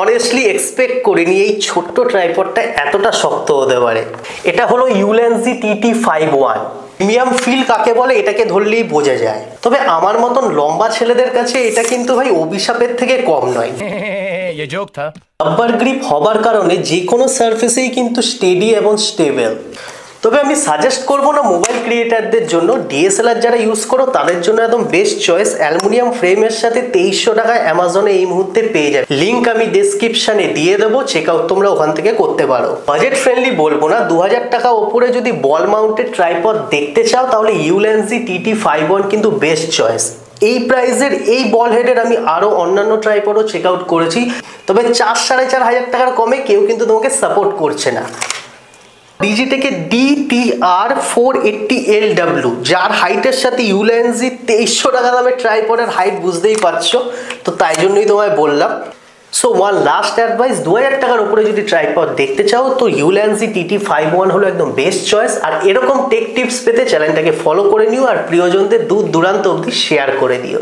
Honestly expect করিনি এই ছোট্ট ট্রাইপডটা এতটা শক্ত হতে পারে। এটা হলো ইউলেন্সজি TT51। প্রিমিয়াম ফিল কাকে বলে এটাকে ধরলেই বোঝা যায়। তবে আমার মতন লম্বা ছেলেদের কাছে এটা কিন্তু ভাই অভিশাপের থেকে কম নয়। রাবার গ্রিপ হবার কারণে যে কোনো সারফেসেই কিন্তু স্টেডি এবং স্টেবল। তবে আমি সাজেস্ট করবো না মোবাইল ক্রিয়েটারদের জন্য, DSLR যারা ইউজ করো তাদের জন্য একদম বেস্ট চয়েস। অ্যালুমিনিয়াম ফ্রেমের সাথে 2300 টাকায় অ্যামাজনে এই মুহূর্তে পেয়ে যাবে। লিঙ্ক আমি ডেসক্রিপশনে দিয়ে দেবো, চেক আউট তোমরা ওখান থেকে করতে পারো। বাজেট ফ্রেন্ডলি বলবো না, 2000 টাকা ওপরে যদি বল মাউন্টেড ট্রাইপড দেখতে চাও তাহলে ইউলেন্সজি TT51 কিন্তু বেস্ট চয়েস। এই প্রাইসের এই বল হেডের আমি আরো অন্যান্য ট্রাইপডও চেক আউট করেছি, তবে 4-4500 টাকার কমে কেউ কিন্তু তোমাকে সাপোর্ট করছে না। ডিজিটেকে DTR480LW, যার হাইটের সাথে ইউলেন্সজি 2300 টাকা দামের ট্রাইপডের হাইট বুঝতেই পারছো, তো তাই জন্যই তোমায় বললাম। সো ওয়ান লাস্ট অ্যাডভাইস, 2000 টাকার উপরে যদি ট্রাইপড দেখতে চাও তো ইউলেন্সজি TT51 হলো একদম বেস্ট চয়েস। আর এরকম টেক টিপস পেতে চ্যানেলটাকে ফলো করে নিও আর প্রিয়জনদের দূর দূরান্ত অবধি শেয়ার করে দিও।